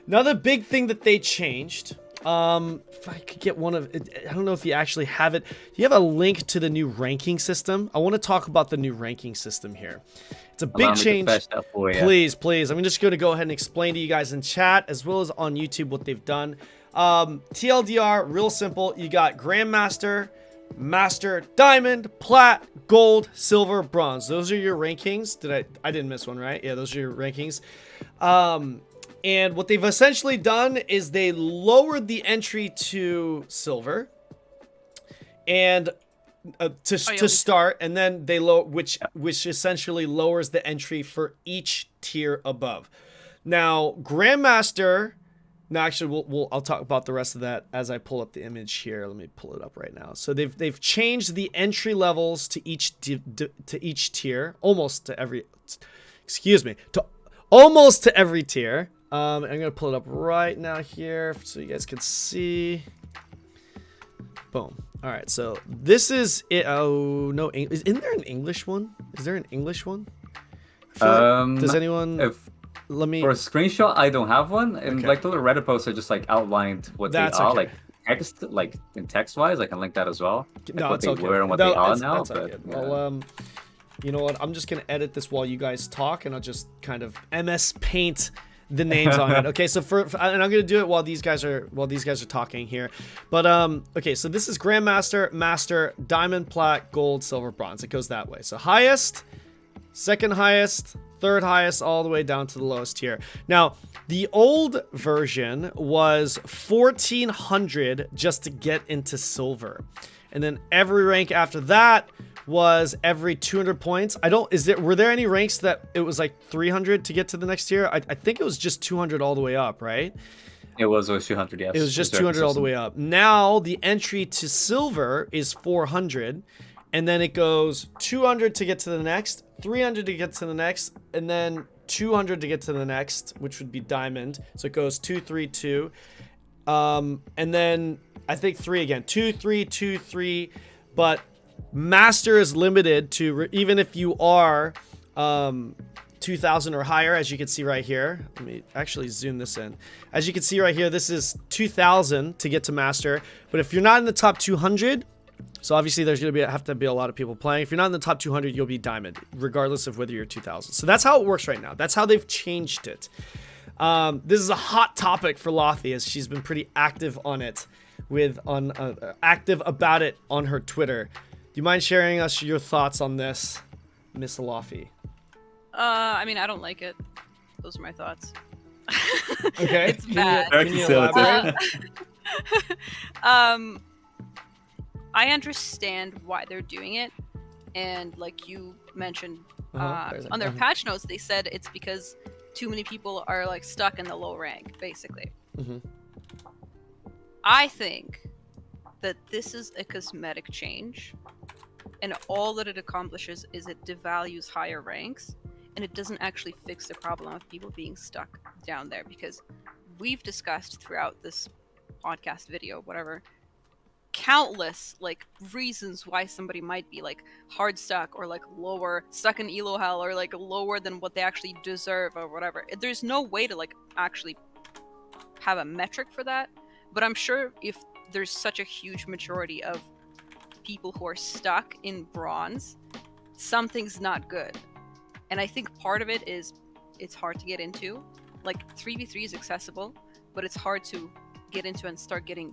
Another big thing that they changed. If I could get one of it, I don't know if you actually have it. Do you have a link to the new ranking system? I want to talk about the new ranking system here. It's a Allow big me to change. fetch that for you. Please. I'm just going to go ahead and explain to you guys in chat as well as on YouTube what they've done. TLDR, real simple. You got Grandmaster, Master, Diamond, Plat, Gold, Silver, Bronze. Those are your rankings. I didn't miss one, right? Yeah, those are your rankings. And what they've essentially done is they lowered the entry to silver and to start, and then they which essentially lowers the entry for each tier above. Now, Grandmaster. Now, actually, I'll talk about the rest of that as I pull up the image here. Let me pull it up right now. So they've changed the entry levels to each tier, almost to every. Excuse me, to almost to every tier. I'm gonna pull it up right now here so you guys can see. Boom. All right, so this is it. Oh no, isn't there an English one? Is there an English one? Does anyone? Let me. For a screenshot, I don't have one, and Okay. like the little Reddit posts are just like outlined what That's they are, okay. like text, like in text wise. I can link that as well. Like No, what it's they okay. were and what No, they are it's now. okay. But yeah. Well, you know what? I'm just gonna edit this while you guys talk, and I'll just kind of MS Paint the names on it. Okay, so and I'm gonna do it while these guys are talking here. But okay, so this is Grandmaster, Master, Diamond, Plat, Gold, Silver, Bronze. It goes that way. So highest, second highest, third highest, all the way down to the lowest tier. Now, the old version was 1,400 just to get into silver, and then every rank after that was every 200 points. Were there any ranks that it was like 300 to get to the next tier? I think it was just 200 all the way up, right? It was 200, yes. It was just 200 all the way up. Now the entry to silver is 400, and then it goes 200 to get to the next, 300 to get to the next, and then 200 to get to the next, which would be diamond. So it goes 2, 3, 2, and then I think 3 again, 2, 3, 2, 3, but Master is limited to even if you are 2,000 or higher, as you can see right here. Let me actually zoom this in. As you can see right here, this is 2,000 to get to Master. But if you're not in the top 200, so obviously there's going to have to be a lot of people playing. If you're not in the top 200, you'll be Diamond, regardless of whether you're 2,000. So that's how it works right now. That's how they've changed it. This is a hot topic for Laufie, as she's been pretty active on it, active about it on her Twitter. Do you mind sharing us your thoughts on this, Miss Laufie? I mean, I don't like it. Those are my thoughts. Okay. It's bad. Can you elaborate? I understand why they're doing it, and like you mentioned, on their patch notes, they said it's because too many people are like stuck in the low rank, basically. Mm-hmm. I think that this is a cosmetic change, and all that it accomplishes is it devalues higher ranks, and it doesn't actually fix the problem of people being stuck down there, because we've discussed throughout this podcast video, whatever, countless like reasons why somebody might be like hard stuck or like lower, stuck in elo hell, or like lower than what they actually deserve or whatever. There's no way to like actually have a metric for that, but I'm sure if there's such a huge majority of people who are stuck in bronze, something's not good. And I think part of it is it's hard to get into. Like 3v3 is accessible, but it's hard to get into and start doing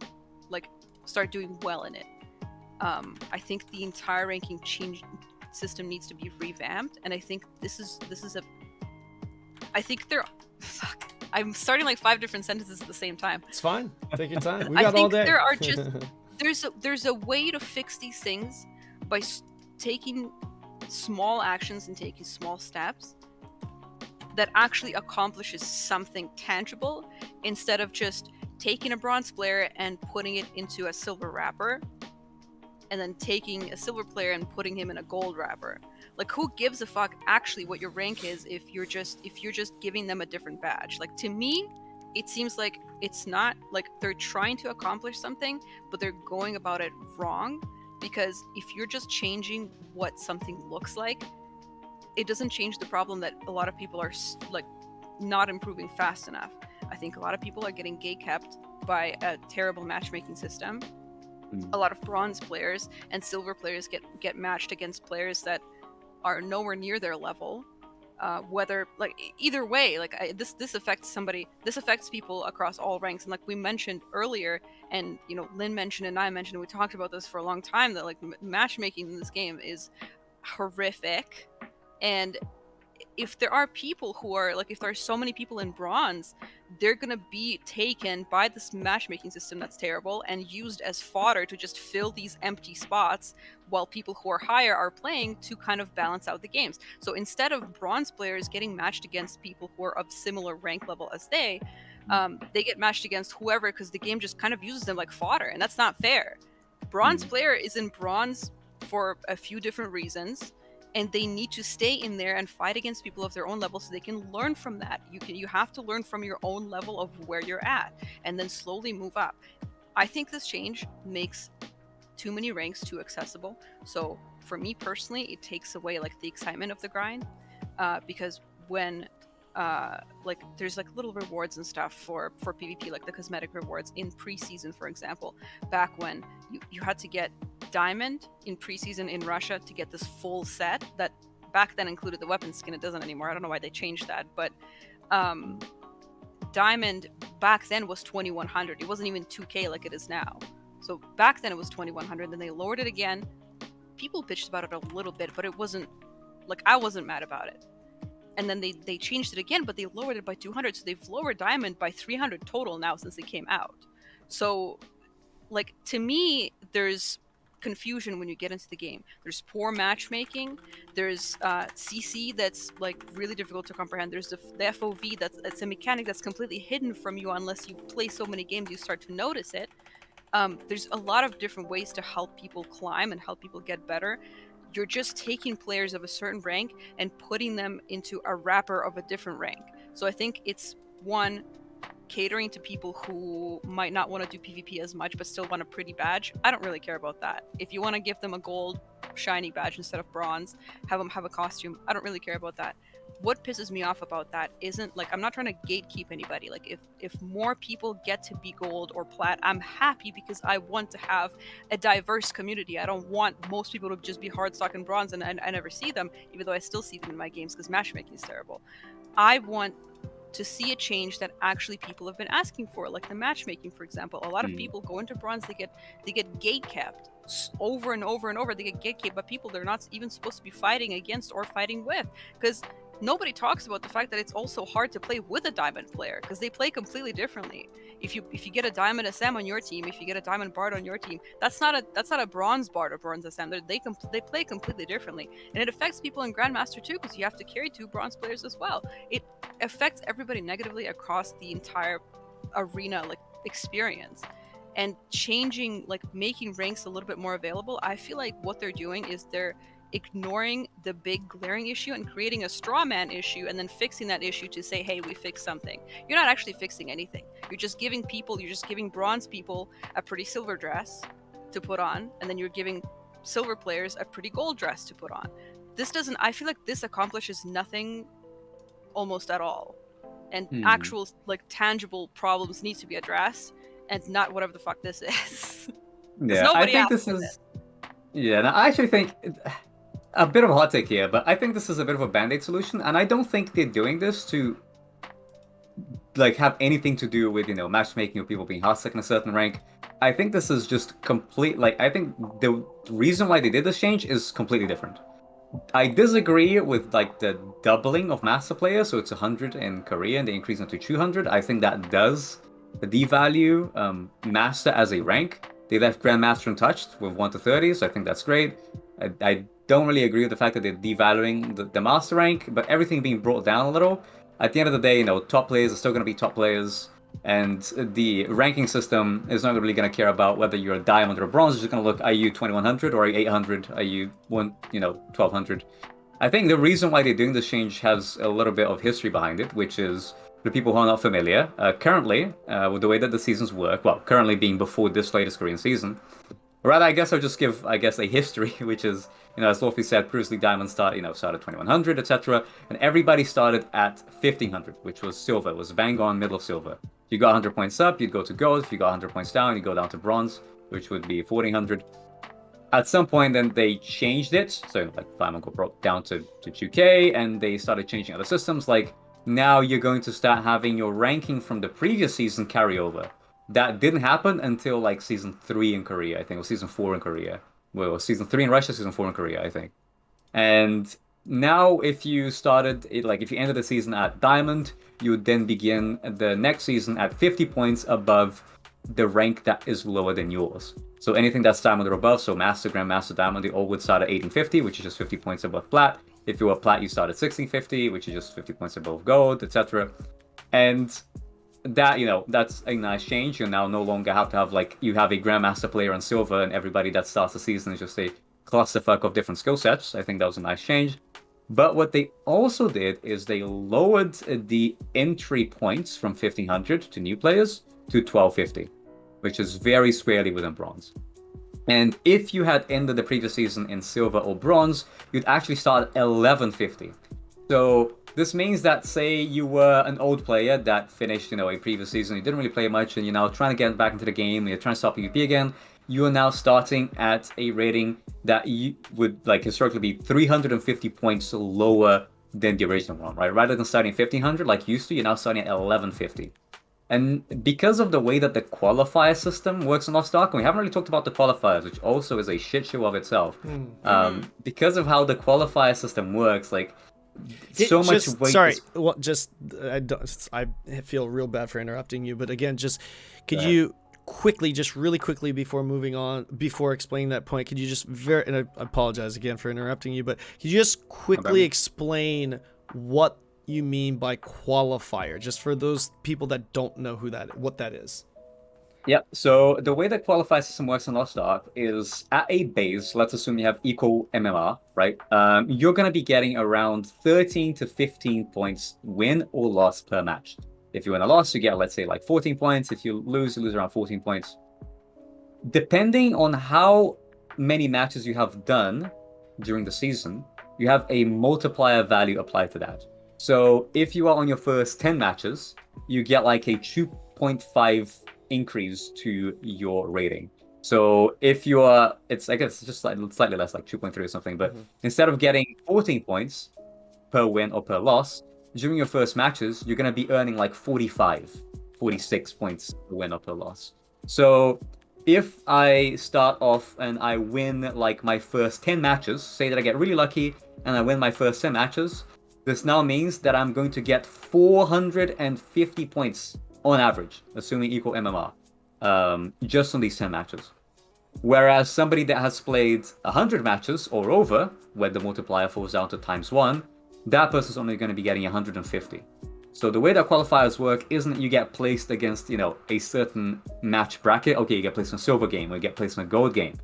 well in it. I think the entire ranking change system needs to be revamped, and I think this is I think fuck. I'm starting like 5 different sentences at the same time. It's fine. Take your time. We got all day. There are just there's a way to fix these things by taking small actions and taking small steps that actually accomplishes something tangible, instead of just taking a bronze player and putting it into a silver wrapper, and then taking a silver player and putting him in a gold wrapper. Like, who gives a fuck actually what your rank is if you're just giving them a different badge? Like, to me, it seems like it's not like they're trying to accomplish something, but they're going about it wrong. Because if you're just changing what something looks like, it doesn't change the problem that a lot of people are like not improving fast enough. I think a lot of people are getting gatekept by a terrible matchmaking system. Mm. A lot of bronze players and silver players get matched against players that are nowhere near their level. Whether like either way, like this affects people across all ranks. And like we mentioned earlier, and you know, Lynn mentioned and I mentioned, and we talked about this for a long time, that like matchmaking in this game is horrific. And if there are people who are like, if there are so many people in bronze, they're gonna be taken by this matchmaking system that's terrible and used as fodder to just fill these empty spots while people who are higher are playing to kind of balance out the games. So instead of bronze players getting matched against people who are of similar rank level as they get matched against whoever, because the game just kind of uses them like fodder, and that's not fair. Bronze player is in bronze for a few different reasons, and they need to stay in there and fight against people of their own level so they can learn from that. You have to learn from your own level of where you're at and then slowly move up. I think this change makes too many ranks too accessible. So for me personally, it takes away like the excitement of the grind, because when like there's like little rewards and stuff for PvP, like the cosmetic rewards in preseason, for example, back when you had to get diamond in preseason in Russia to get this full set that back then included the weapon skin. It doesn't anymore. I don't know why they changed that, but diamond back then was 2100. It wasn't even 2k like it is now. So back then it was 2100, then they lowered it again. People bitched about it a little bit, but it wasn't like, I wasn't mad about it. And then they changed it again, but they lowered it by 200. So they've lowered diamond by 300 total now since it came out. So like, to me, there's confusion when you get into the game. There's poor matchmaking. There's CC that's like really difficult to comprehend. There's the FOV that's a mechanic that's completely hidden from you unless you play so many games you start to notice it. There's a lot of different ways to help people climb and help people get better. You're just taking players of a certain rank and putting them into a wrapper of a different rank. So I think it's one, catering to people who might not want to do PvP as much but still want a pretty badge. I don't really care about that. If you want to give them a gold shiny badge instead of bronze, have them have a costume, I don't really care about that. What pisses me off about that isn't like, I'm not trying to gatekeep anybody. Like if more people get to be gold or plat, I'm happy, because I want to have a diverse community. I don't want most people to just be hard stock and bronze and I never see them, even though I still see them in my games because matchmaking is terrible. I want to see a change that actually people have been asking for, like the matchmaking, for example. A lot of people go into bronze, they get gate capped over and over and over. They get gate capped by people they're not even supposed to be fighting against or fighting with, because nobody talks about the fact that it's also hard to play with a diamond player because they play completely differently. If you get a diamond SM on your team, if you get a diamond bard on your team, that's not a bronze bard or bronze SM. They play completely differently, and it affects people in Grandmaster too, because you have to carry 2 bronze players as well. It affects everybody negatively across the entire arena like experience. And changing, like making ranks a little bit more available, I feel like what they're doing is they're ignoring the big glaring issue and creating a straw man issue and then fixing that issue to say, hey, we fixed something. You're not actually fixing anything. You're just giving bronze people a pretty silver dress to put on, and then you're giving silver players a pretty gold dress to put on. I feel like this accomplishes nothing almost at all. And actual like tangible problems need to be addressed, and not whatever the fuck this is. Yeah, I think this is... Yeah, no, I actually think... A bit of a hot take here, but I think this is a bit of a band-aid solution, and I don't think they're doing this to like have anything to do with, you know, matchmaking or people being hot stuck in a certain rank. I think this is just complete, like, I think the reason why they did this change is completely different. I disagree with like the doubling of master players, so it's 100 in Korea and they increase it to 200. I think that does devalue master as a rank. They left Grandmaster untouched with 1 to 30, so I think that's great. I don't really agree with the fact that they're devaluing the master rank, but everything being brought down a little. At the end of the day, you know, top players are still going to be top players, and the ranking system is not really going to care about whether you're a diamond or a bronze. It's just going to look, are you 2100 or are you 800? Are you 1200? I think the reason why they're doing this change has a little bit of history behind it, which is for people who are not familiar. Currently, with the way that the seasons work, well, currently being before this latest Korean season, Rather, I guess I'll just give, a history, which is, as Laufie said, previously Diamond started 2100, etc. And everybody started at 1500, which was silver. It was bang on middle of silver. You got 100 points up, you'd go to gold. If you got 100 points down, you go down to bronze, which would be 1400. At some point, then they changed it. So, like, Diamond got down to 2K, and they started changing other systems. Like, now you're going to start having your ranking from the previous season carry over. That didn't happen until like season 3 in Korea, I think, or season 4 in Korea. Well, season 3 in Russia, season 4 in Korea, I think. And now, if you started it, like if you ended the season at Diamond, you would then begin the next season at 50 points above the rank that is lower than yours. So anything that's Diamond or above, so Master, Grandmaster, Diamond, they all would start at 1850, which is just 50 points above Plat. If you were Plat, you start at 1650, which is just 50 points above Gold, etc. And that, that's a nice change. You now no longer have to have, like, you have a Grandmaster player on Silver, and everybody that starts the season is just a clusterfuck of different skill sets. I think that was a nice change. But what they also did is they lowered the entry points from 1500 to new players to 1250, which is very squarely within bronze. And if you had ended the previous season in silver or bronze, you'd actually start at 1150. So this means that, say you were an old player that finished, a previous season, you didn't really play much, and you're now trying to get back into the game, and you're trying to start PvP again, you are now starting at a rating that you would, like, historically be 350 points lower than the original one, right? Rather than starting at 1500 like you used to, you're now starting at 1150. And because of the way that the qualifier system works in Lost Ark, and we haven't really talked about the qualifiers, which also is a shit show of itself. Because of how the qualifier system works, like, so much weight. Sorry, well, I feel real bad for interrupting you, but again, could you quickly, really quickly, before moving on, before explaining that point, could you just and I apologize again for interrupting you, but could you just quickly explain what you mean by qualifier, just for those people that don't know what that is? Yep. So the way the qualifier system works in Lost Ark is, at a base, let's assume you have equal MMR, right? You're going to be getting around 13 to 15 points win or loss per match. If you win a loss, you get, let's say, like 14 points. If you lose around 14 points. Depending on how many matches you have done during the season, you have a multiplier value applied to that. So if you are on your first 10 matches, you get like a 2.5 increase to your rating. So if you are, I guess it's just slightly less, like 2.3 or something, but instead of getting 14 points per win or per loss, during your first matches, you're going to be earning like 46 points per win or per loss. So if I start off and I win like my first 10 matches, say that I get really lucky and I win my first 10 matches, this now means that I'm going to get 450 points on average, assuming equal MMR, just on these 10 matches. Whereas somebody that has played 100 matches or over, where the multiplier falls down to ×1, that person's only going to be getting 150. So the way that qualifiers work isn't that you get placed against, a certain match bracket. Okay, you get placed in a silver game, or you get placed in a gold game.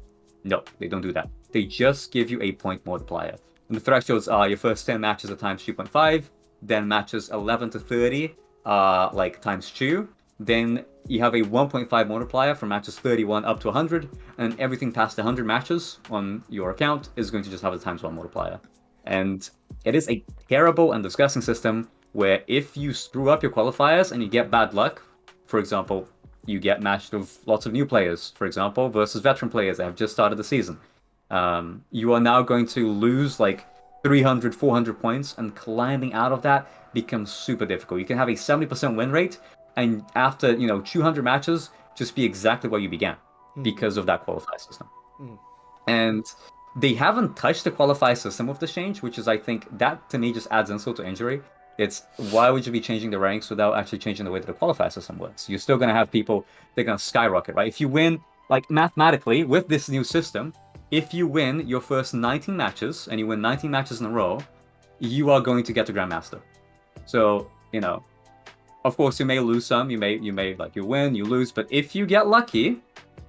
No, they don't do that. They just give you a point multiplier. And the thresholds are your first 10 matches are ×2.5, then matches 11 to 30 are like ×2, then you have a 1.5 multiplier from matches 31 up to 100, and everything past 100 matches on your account is going to just have a ×1 multiplier. And it is a terrible and disgusting system where if you screw up your qualifiers and you get bad luck, for example, you get matched with lots of new players, for example, versus veteran players that have just started the season, you are now going to lose like 300, 400 points, and climbing out of that becomes super difficult. You can have a 70% win rate, and after 200 matches, just be exactly where you began because of that qualifier system. And they haven't touched the qualifier system with the change, which is, I think, that to me just adds insult to injury. It's, why would you be changing the ranks without actually changing the way that the qualifier system works? You're still going to have people, they're going to skyrocket, right? If you win, like mathematically, with this new system, if you win your first 19 matches, and you win 19 matches in a row, you are going to get to Grandmaster. So, of course, you may lose some, you win, you lose, but if you get lucky,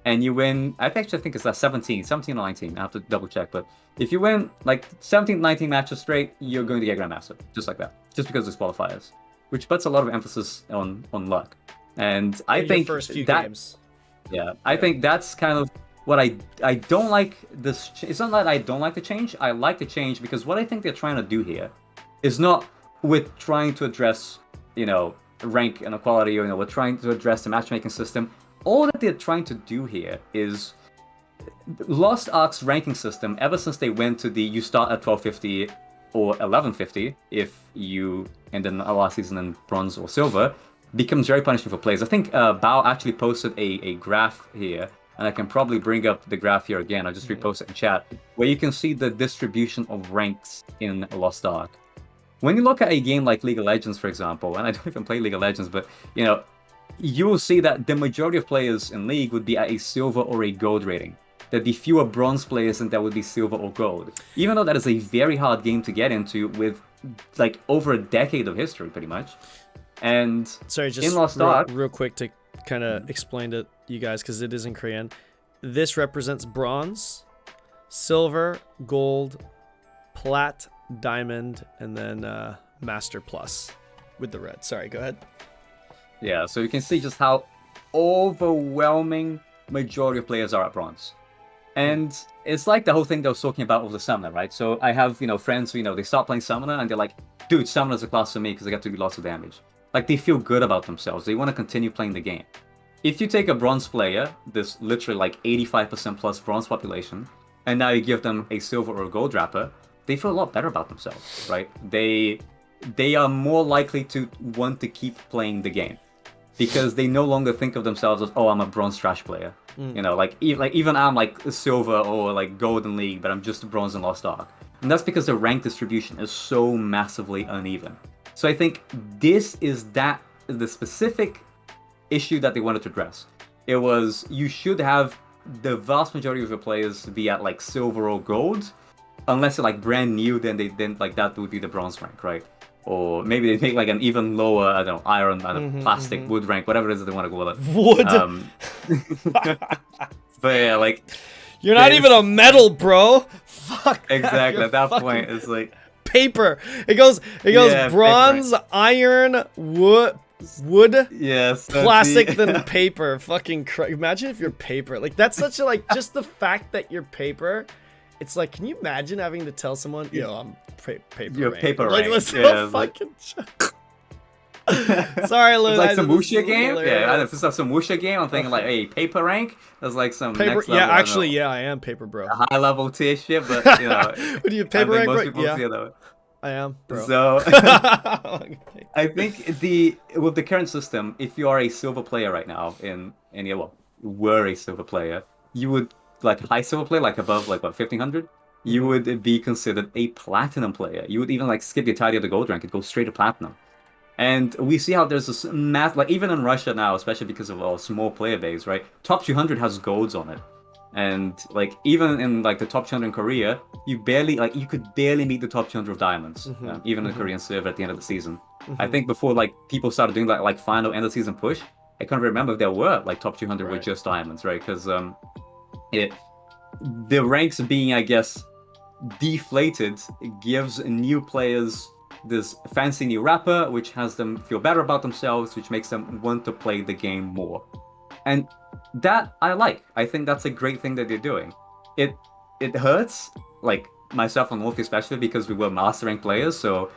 and you win, I actually think it's 17 or 19, I have to double check, but if you win like 17, 19 matches straight, you're going to get Grandmaster, just like that, just because it's qualifiers, which puts a lot of emphasis on luck. And I think first few that, games. I think that's kind of what I don't like this. It's not that I don't like the change. I like the change because what I think they're trying to do here is not with trying to address, rank inequality, or we're trying to address the matchmaking system. All that they're trying to do here is Lost Ark's ranking system. Ever since they went to the you start at 1250 or 1150 if you end in the last season in bronze or silver, becomes very punishing for players. I think Bao actually posted a graph here, and I can probably bring up the graph here again. I'll just repost it in chat, where you can see the distribution of ranks in Lost Ark. When you look at a game like League of Legends, for example, and I don't even play League of Legends, but you will see that the majority of players in League would be at a silver or a gold rating. There'd be fewer bronze players and that would be silver or gold. Even though that is a very hard game to get into with like over a decade of history, pretty much. And sorry, just in Lost Ark, real quick to kind of explain to you guys, because it is in Korean. This represents bronze, silver, gold, plat, diamond, and then master plus with the red. Sorry, go ahead. Yeah, so you can see just how overwhelming majority of players are at bronze. And it's like the whole thing that I was talking about with the Summoner, right? So I have, friends who, they start playing Summoner and they're like, dude, Summoner's a class for me because I get to do lots of damage. Like, they feel good about themselves. They want to continue playing the game. If you take a bronze player, this literally like 85% plus bronze population, and now you give them a silver or a gold wrapper, they feel a lot better about themselves, right? They are more likely to want to keep playing the game because they no longer think of themselves as, oh, I'm a bronze trash player. Even I'm like silver or like gold in League, but I'm just a bronze in Lost Ark. And that's because the rank distribution is so massively uneven. So I think this is the specific issue that they wanted to address. It was, you should have the vast majority of your players be at like silver or gold, unless they're like brand new, then that would be the bronze rank, right? Or maybe they make like an even lower, I don't know, iron, plastic, wood rank, whatever it is that they want to go with it. Wood. But yeah, like, you're not even a metal, bro. Fuck. Exactly. At that point, it's like paper. It goes bronze, iron, wood. Yes. Plastic than paper. Fucking imagine if you're paper. Like, that's such a just the fact that you're paper. It's like, can you imagine having to tell someone, yo, I'm paper. You're rank. paper Like, rank. let's Yeah, fucking. Sorry, Lou. Like some wuxia game. Yeah, I just have some wuxia game. I'm thinking like, hey, paper rank. That's like some paper. Next Yeah, level, actually, I am paper, bro. A high level tier shit, but What do you paper rank? most Bro? people see it that way. I am, bro. So I think with the current system, if you are a silver player right now were a silver player, you would like high silver player, like above like 1500, you would be considered a platinum player. You would even like skip the entirety of the gold rank and go straight to platinum. And we see how there's this math, like even in Russia now, especially because of our small player base, right? Top 200 has golds on it. And like even in like the top 200 in Korea, you could barely meet the top 200 of diamonds, even in the Korean server at the end of the season. I think before like people started doing that like final end of season push, I can't remember if there were like top 200 with just diamonds, right? Because the ranks being, I guess, deflated gives new players this fancy new wrapper, which has them feel better about themselves, which makes them want to play the game more. And that I like. I think that's a great thing that they're doing. It hurts, like myself and Laufie especially, because we were master rank players. So,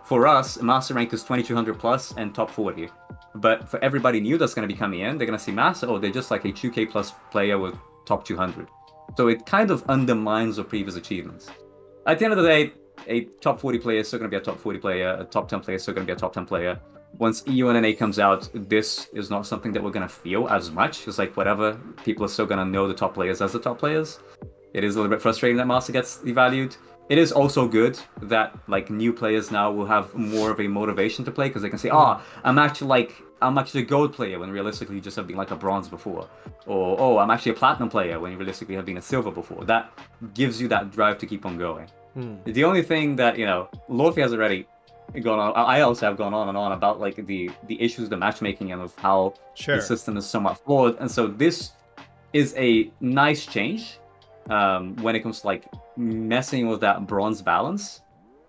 for us, master rank is 2200 plus and top 40. But for everybody new that's going to be coming in, they're going to see master, they're just like a 2k plus player with top 200. So it kind of undermines the previous achievements. At the end of the day, a top 40 player is still going to be a top 40 player, a top 10 player is still going to be a top 10 player. Once EUNNA comes out, this is not something that we're going to feel as much. It's like whatever, people are still going to know the top players as the top players. It is a little bit frustrating that Master gets devalued. It is also good that like new players now will have more of a motivation to play because they can say, I'm actually a gold player when realistically you just have been like a bronze before. Or, I'm actually a platinum player when you realistically have been a silver before. That gives you that drive to keep on going. The only thing that, Laufie has already gone on, I also have gone on and on about like the issues of the matchmaking and of how the system is somewhat flawed. And so this is a nice change when it comes to like messing with that bronze balance,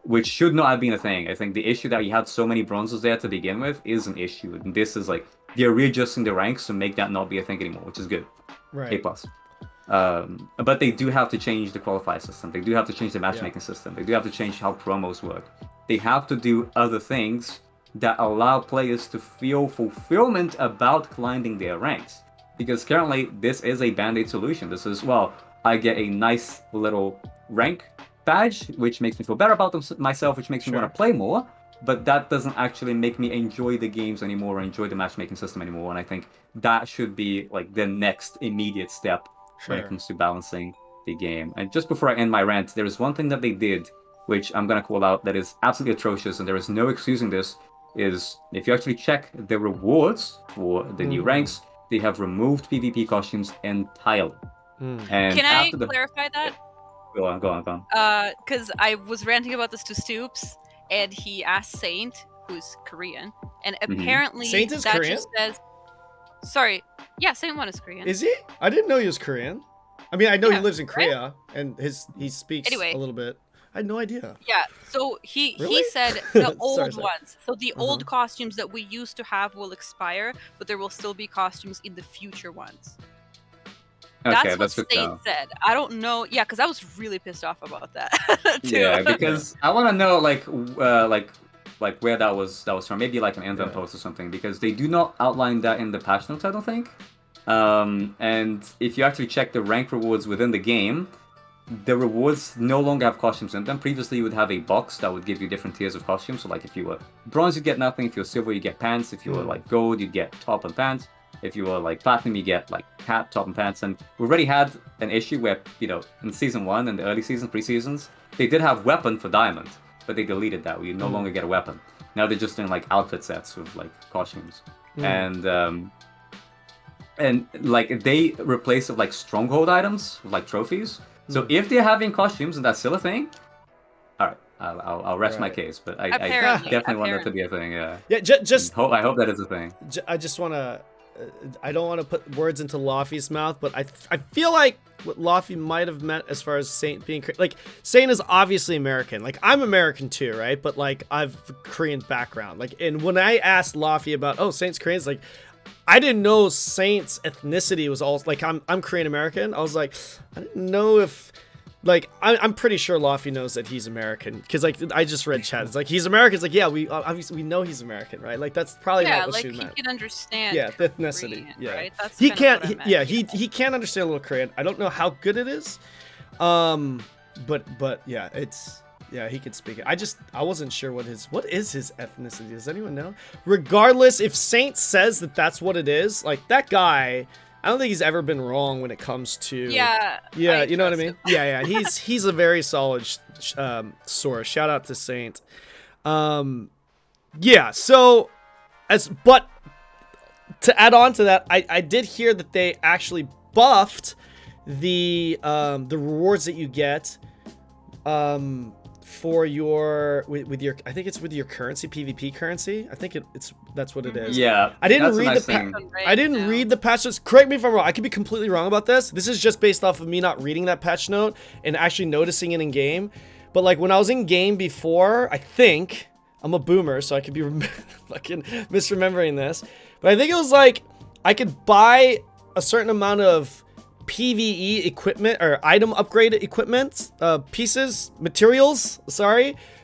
which should not have been a thing. I think the issue that you had so many bronzes there to begin with is an issue. And this is like, they're readjusting the ranks to make that not be a thing anymore, which is good. Right. A+. But they do have to change the qualifier system. They do have to change the matchmaking system. They do have to change how promos work. They have to do other things that allow players to feel fulfillment about climbing their ranks. Because currently, this is a band-aid solution. This is, well, I get a nice little rank badge, which makes me feel better about myself, which makes me want to play more. But that doesn't actually make me enjoy the games anymore or enjoy the matchmaking system anymore. And I think that should be like the next immediate step when it comes to balancing the game. And just before I end my rant, there is one thing that they did, which I'm going to call out, that is absolutely atrocious, and there is no excusing this, is if you actually check the rewards for the new ranks, they have removed PvP costumes entirely. And can I clarify that? Go on. Because I was ranting about this to Stoops, and he asked Saint, who's Korean, and apparently Saint is that Korean? just says... Sorry. Yeah, Saint 1 is Korean. Is he? I didn't know he was Korean. I mean, I know he lives in Korea, and he speaks a little bit. I had no idea. Yeah, so he said the old ones. So the old costumes that we used to have will expire, but there will still be costumes in the future ones. Okay, that's what Saint said. I don't know. Yeah, because I was really pissed off about that. Too. Yeah, because I want to know like where that was from. Maybe like an invent post or something, because they do not outline that in the patch notes, I don't think. And if you actually check the rank rewards within the game, the rewards no longer have costumes in them. Previously, you would have a box that would give you different tiers of costumes. So like if you were bronze, you get nothing. If you're silver, you get pants. If you were like gold, you get top and pants. If you were like platinum, you get like hat, top, and pants. And we already had an issue where, in season 1 and the early seasons, pre-seasons, they did have weapon for diamond, but they deleted that. We no longer get a weapon. Now they're just doing like outfit sets with like costumes. And like they replace it like stronghold items with like trophies. So if they're having costumes and that's still a thing, all right, I'll rest my case. But I definitely want that to be a thing. Yeah. Yeah. I hope that is a thing. I just want to. I don't want to put words into Laufie's mouth, but I feel like what Laufie might have meant as far as Saint being like Saint is obviously American. Like I'm American too, right? But like I've a Korean background. Like, and when I asked Laufie about Saint's Korean, it's like I didn't know Saint's ethnicity was all like I'm Korean American. I was like I didn't know if. Like, I'm pretty sure Laufie knows that he's American, because, like, I just read chat. It's like, he's American. It's like, yeah, we obviously we know he's American, right? Like, that's probably not what she meant. Yeah, like, he can understand the ethnicity. Korean, yeah. Right? That's he can't, he can understand a little Korean. I don't know how good it is. But yeah, he could speak it. I wasn't sure what is his ethnicity. Does anyone know? Regardless, if Saint says that that's what it is, like, that guy... I don't think he's ever been wrong when it comes to you know what I mean. Yeah, he's a very solid source. Shout out to Saint. So but to add on to that, I did hear that they actually buffed the rewards that you get for your with your I think it's with your currency, PvP currency. I think that's what it is. Yeah. I didn't read the patch notes. Correct me if I'm wrong. I could be completely wrong about this. This is just based off of me not reading that patch note and actually noticing it in game. But like when I was in game before, I think I'm a boomer, so I could be fucking misremembering this. But I think it was like I could buy a certain amount of PvE equipment or item upgrade equipment materials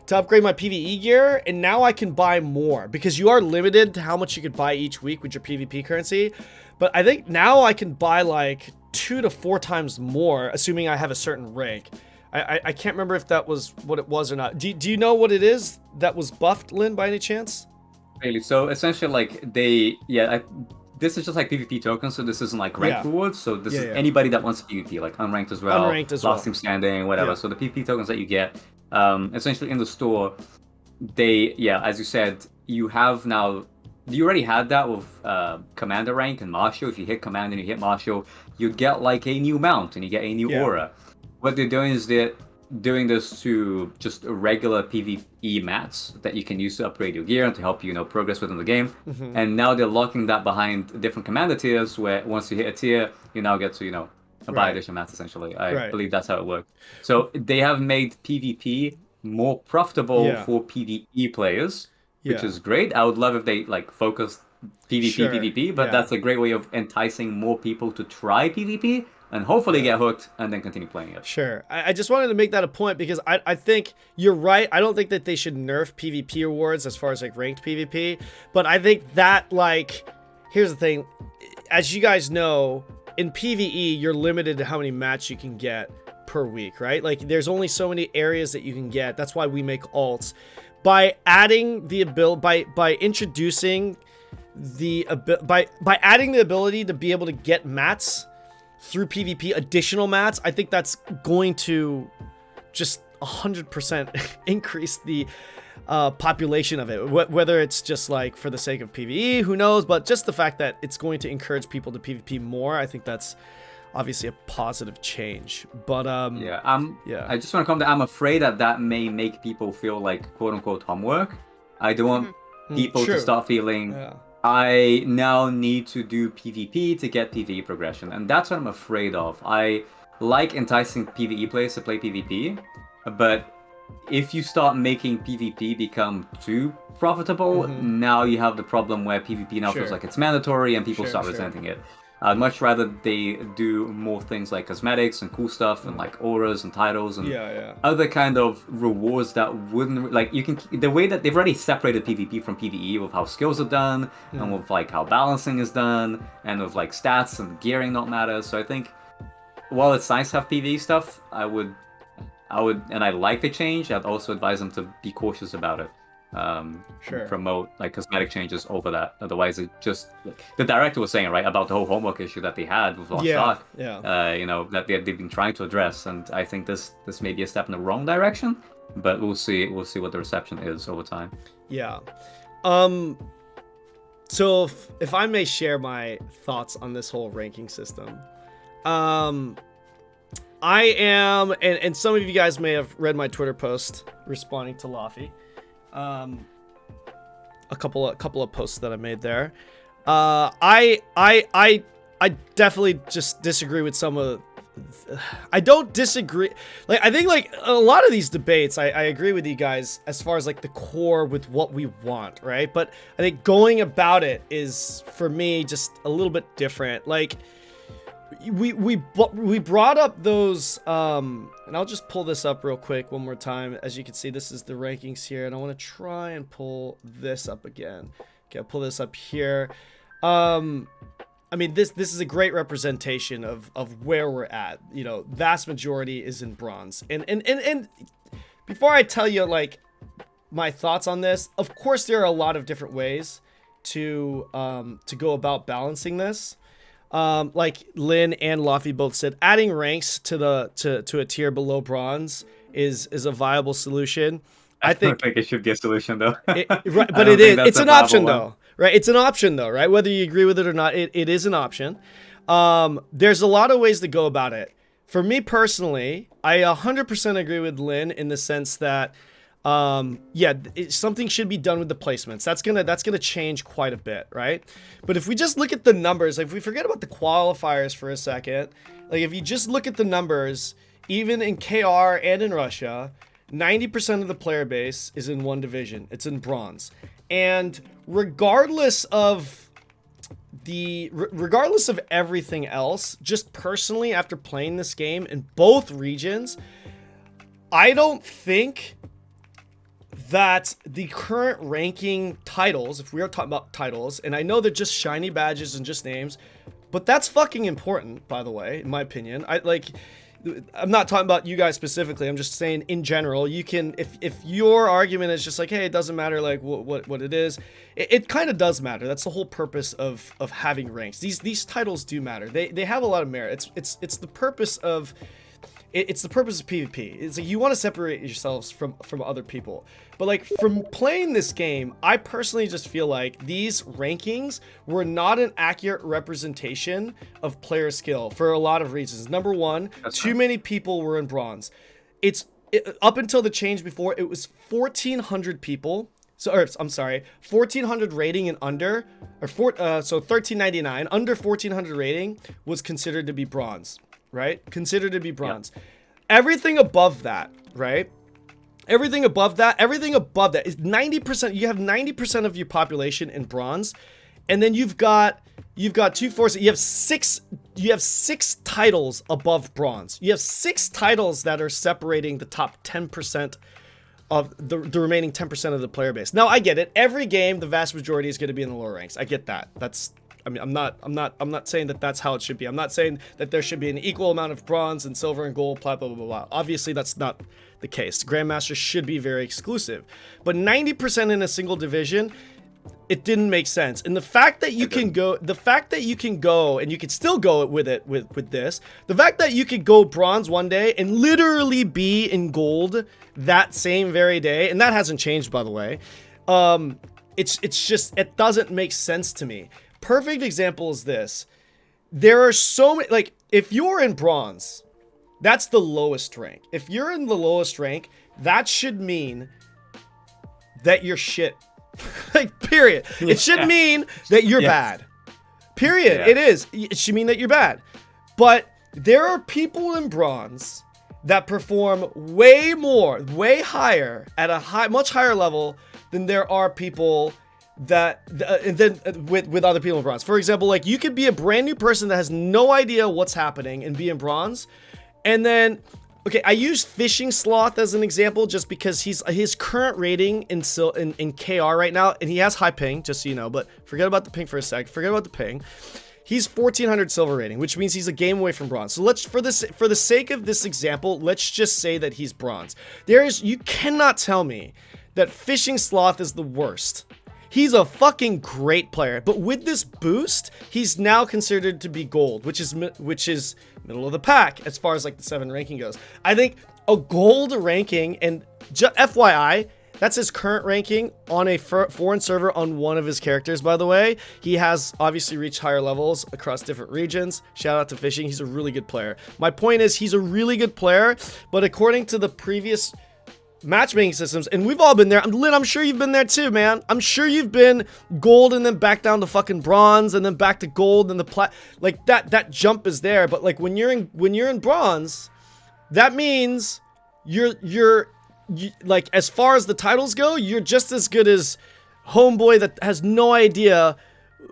to upgrade my PvE gear, and now I can buy more because you are limited to how much you could buy each week with your PvP currency. But I think now I can buy like 2 to 4 times more, assuming I have a certain rank. I can't remember if that was what it was or not. Do you know what it is that was buffed, Lin, by any chance? Really? So essentially, like this is just like PvP tokens, so this isn't like ranked rewards. So this is anybody that wants PvP, like unranked as well, last team standing, whatever. So the PvP tokens that you get, essentially in the store, as you said, you already had that with Commander rank and Marshal. If you hit Commander and you hit Marshal, you get like a new mount and you get a new aura. What they're doing is they're doing this to just regular PvE mats that you can use to upgrade your gear and to help you progress within the game. And now they're locking that behind different commander tiers, where once you hit a tier, you now get to buy additional mats. Essentially, I believe that's how it works. So they have made PvP more profitable for PvE players, which is great. I would love if they like focused PvP, PvP, but that's a great way of enticing more people to try PvP. and hopefully get hooked and then continue playing it. Sure. I just wanted to make that a point because I think you're right. I don't think that they should nerf PvP awards as far as like ranked PvP, but I think that like, here's the thing. As you guys know, in PvE, you're limited to how many matches you can get per week, right? Like there's only so many areas that you can get. That's why we make alts. By adding the ability, by introducing the by adding the ability to be able to get mats through PvP, additional mats, I think that's going to just 100% increase the population of it. Whether it's just like for the sake of PvE, who knows? But just the fact that it's going to encourage people to PvP more, I think that's obviously a positive change. But yeah, I just want to comment that I'm afraid that may make people feel like quote unquote homework. I don't want people to start feeling I now need to do PvP to get PvE progression, and that's what I'm afraid of. I like enticing PvE players to play PvP, but if you start making PvP become too profitable, now you have the problem where PvP now feels like it's mandatory and people start resenting it. I'd much rather they do more things like cosmetics and cool stuff and like auras and titles and other kind of rewards that wouldn't, like, you can, the way that they've already separated PvP from PvE with how skills are done and with like how balancing is done and with like stats and gearing not matter. So I think while it's nice to have PvE stuff, I would, and I like the change, I'd also advise them to be cautious about it. Promote like cosmetic changes over that. Otherwise, it just, the director was saying, right, about the whole homework issue that they had with Lost Ark. You know, that they've been trying to address, and I think this may be a step in the wrong direction, but we'll see what the reception is over time. So if I may share my thoughts on this whole ranking system, I am, and some of you guys may have read my Twitter post responding to Laufie. A couple of posts that I made there. I definitely just disagree with some of. I don't disagree. Like, I think like a lot of these debates, I agree with you guys as far as like the core with what we want, right? But I think going about it is, for me, just a little bit different. Like, we brought up those and I'll just pull this up real quick one more time. As you can see, this is the rankings here, and I want to try and pull this up again. Okay, I'll pull this up here. I mean, this is a great representation of where we're at. You know, vast majority is in bronze. And before I tell you like my thoughts on this, of course there are a lot of different ways to go about balancing this. Like Lin and Laufie both said, adding ranks to a tier below bronze is a viable solution. I don't think it should be a solution though. Right, but it is. It's an option though, right? It's an option though, right? Whether you agree with it or not, it is an option. There's a lot of ways to go about it. For me personally, I 100% agree with Lin in the sense that something should be done with the placements. That's gonna change quite a bit, right? But if we just look at the numbers, like if we forget about the qualifiers for a second, like if you just look at the numbers, even in KR and in Russia, 90% of the player base is in one division. It's in bronze. And regardless of everything else, just personally after playing this game in both regions, I don't think that the current ranking titles, if we are talking about titles, and I know they're just shiny badges and just names, but that's fucking important, by the way, in my opinion. I'm not talking about you guys specifically, I'm just saying in general, you can, if your argument is just like, hey, it doesn't matter like what it is, it kind of does matter. That's the whole purpose of having ranks. These titles do matter. They have a lot of merit. It's the purpose of It's the purpose of PvP. It's like you want to separate yourselves from other people. But like from playing this game, I personally just feel like these rankings were not an accurate representation of player skill for a lot of reasons. Number one, too many people were in bronze. Up until the change before, it was 1,400 people. I'm sorry, 1,400 rating and under, so 1,399 under 1,400 rating was considered to be bronze. Right? Considered to be bronze. Yep. Everything above that, right? Everything above that is 90%. You have 90% of your population in bronze. And then you've got two forces. You have 6 6 titles above bronze. You have 6 titles that are separating the top 10% of the remaining 10% of the player base. Now I get it. Every game, the vast majority is going to be in the lower ranks. I get that. I mean, I'm not saying that that's how it should be. I'm not saying that there should be an equal amount of bronze and silver and gold, blah, blah, blah, blah, blah. Obviously, that's not the case. Grandmaster should be very exclusive. But 90% in a single division, it didn't make sense. And the fact that you can go, and you can still go with it with this, the fact that you could go bronze one day and literally be in gold that same very day, and that hasn't changed, by the way. It's just, it doesn't make sense to me. Perfect example is this. There are so many, like, if you're in bronze, that's the lowest rank. If you're in the lowest rank, that should mean that you're shit. Like, period. It should mean that you're bad. Period. Yeah. It is. It should mean that you're bad. But there are people in bronze that perform way more, way higher, at a much higher level than there are people that with other people in bronze. For example, like, you could be a brand new person that has no idea what's happening and be in bronze, and then, okay, I use Fishing Sloth as an example just because his current rating in KR right now, and he has high ping, just so you know, but forget about the ping for a sec. Forget about the ping. He's 1400 silver rating, which means he's a game away from bronze. So let's, for the sake of this example, let's just say that he's bronze. You cannot tell me that Fishing Sloth is the worst. He's a fucking great player, but with this boost, he's now considered to be gold, which is middle of the pack as far as like the 7 ranking goes. I think a gold ranking, and FYI, that's his current ranking on a foreign server on one of his characters, by the way. He has obviously reached higher levels across different regions. Shout out to Fishing. He's a really good player. My point is, he's a really good player, but according to the previous matchmaking systems, and we've all been there. Lin, I'm sure you've been there too, man. I'm sure you've been gold and then back down to fucking bronze and then back to gold and the plat. Like, that jump is there, but like when you're in bronze, that means you're like, as far as the titles go, you're just as good as homeboy that has no idea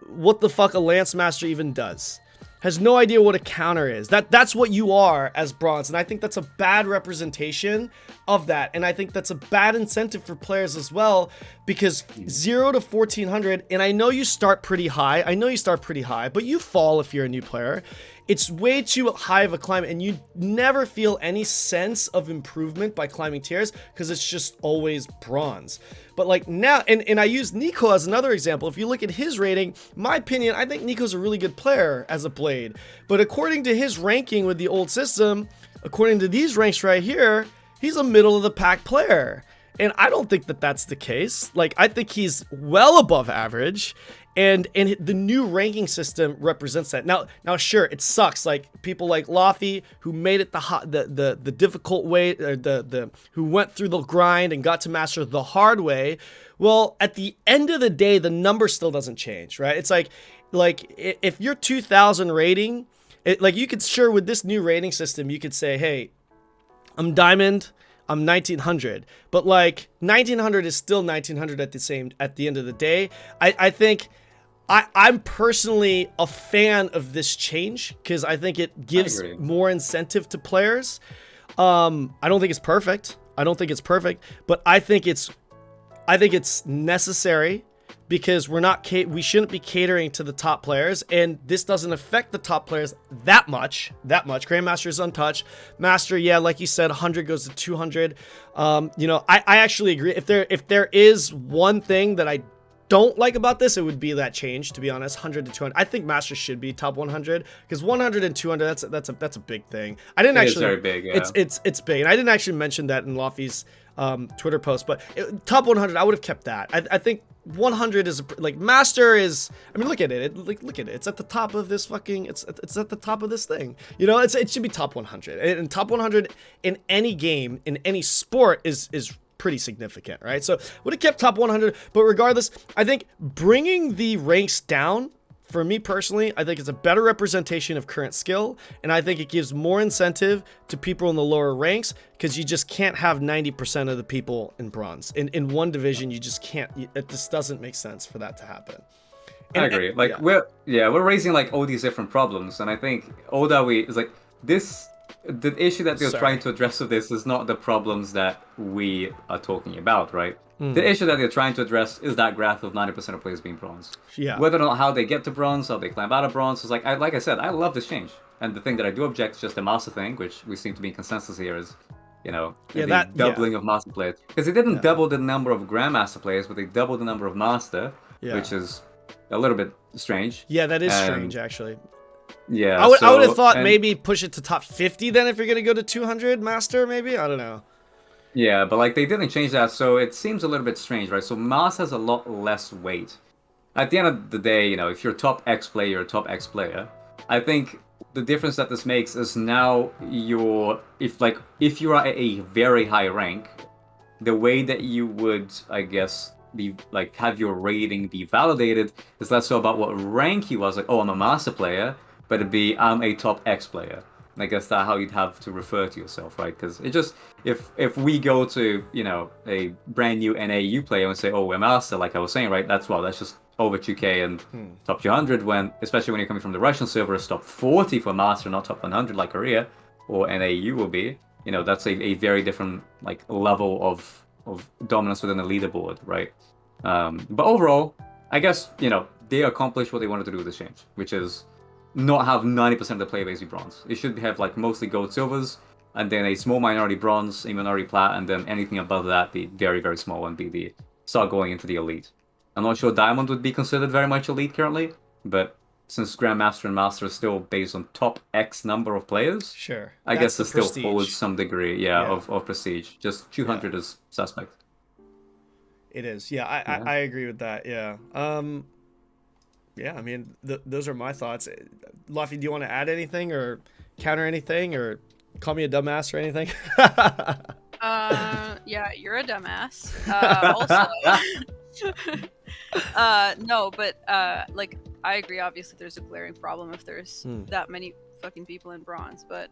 what the fuck a Lance Master even does. Has no idea what a counter is. That's what you are as bronze, and I think that's a bad representation of that, and I think that's a bad incentive for players as well, because 0 to 1400, and I know you start pretty high, but you fall if you're a new player. It's way too high of a climb, and you never feel any sense of improvement by climbing tiers because it's just always bronze. But like now, and I use Nico as another example. If you look at his rating, my opinion, I think Nico's a really good player as a blade. But according to his ranking with the old system, according to these ranks right here, he's a middle of the pack player. And I don't think that that's the case. Like, I think he's well above average, and the new ranking system represents that. Now, sure, it sucks. Like, people like Laufie, who made it the difficult way, or who went through the grind and got to master the hard way. Well, at the end of the day, the number still doesn't change, right? It's like if you're 2000 rating, like, you could, sure, with this new rating system, you could say, hey, I'm diamond, I'm 1900, but like 1900 is still 1900 at the end of the day. I think I'm personally a fan of this change because I think it gives more incentive to players. I don't think it's perfect. But I think it's necessary, because we shouldn't be catering to the top players, and this doesn't affect the top players that much. Grandmaster is untouched. Master, yeah, like you said, 100 goes to 200. You know, I actually agree. If there is one thing that I don't like about this, it would be that change, to be honest. 100 to 200. I think Master should be top 100, because 100 and 200, that's a big thing. I didn't actually. It's very big. Yeah. It's big, and I didn't actually mention that in Laufie's Twitter post, but top 100, I would have kept that. I think 100 is like, Master is, I mean, look at it. Look at it. It's at the top of this fucking, it's at the top of this thing. You know, it should be top 100. And top 100 in any game, in any sport is pretty significant, right? So would have kept top 100, but regardless, I think bringing the ranks down, for me personally, I think it's a better representation of current skill, and I think it gives more incentive to people in the lower ranks, because you just can't have 90% of the people in bronze. In one division, you just can't. It just doesn't make sense for that to happen. I agree. Like we're raising like all these different problems, and I think all that we is like this. The issue that they're trying to address with this is not the problems that we are talking about, right? The issue that they're trying to address is that graph of 90% of players being bronze. Yeah. Whether or not how they get to bronze, how they climb out of bronze, is like I said, I love this change. And the thing that I do object is just the master thing, which we seem to be in consensus here is, the doubling of master players. Because they didn't double the number of grandmaster players, but they doubled the number of master, which is a little bit strange. Yeah, that is strange, actually. Yeah, I would have thought maybe push it to top 50 then if you're gonna go to 200 master, maybe. I don't know. Yeah, but like they didn't change that, so it seems a little bit strange, right? So master has a lot less weight. At the end of the day, if you're top X player, you're a top X player. I think the difference that this makes is now if you are at a very high rank, the way that you would, I guess, be like have your rating be validated is less so about what rank he was, like, oh, I'm a master player, but it'd be I'm a top X player. And I guess that's how you'd have to refer to yourself, right? Because it just if we go to a brand new NAU player and say, oh, we're master, like I was saying, right? That's just over 2K and top 200 when, especially when you're coming from the Russian server, it's top 40 for master, not top 100 like Korea or NAU will be. That's a very different like level of dominance within the leaderboard, right? But overall, I guess they accomplished what they wanted to do with this change, which is not have 90% of the player base be bronze. It should have like mostly gold silvers, and then a small minority bronze, a minority plat, and then anything above that be very, very small and be the start going into the elite. I'm not sure diamond would be considered very much elite currently, but since grandmaster and master is still based on top X number of players, sure, I guess it still follows some degree, of prestige. Just 200 is suspect. It is, I agree with that. I mean, those are my thoughts. Laufie, do you want to add anything or counter anything or call me a dumbass or anything? Yeah, you're a dumbass. No, but like I agree. Obviously, there's a glaring problem if there's that many fucking people in bronze, but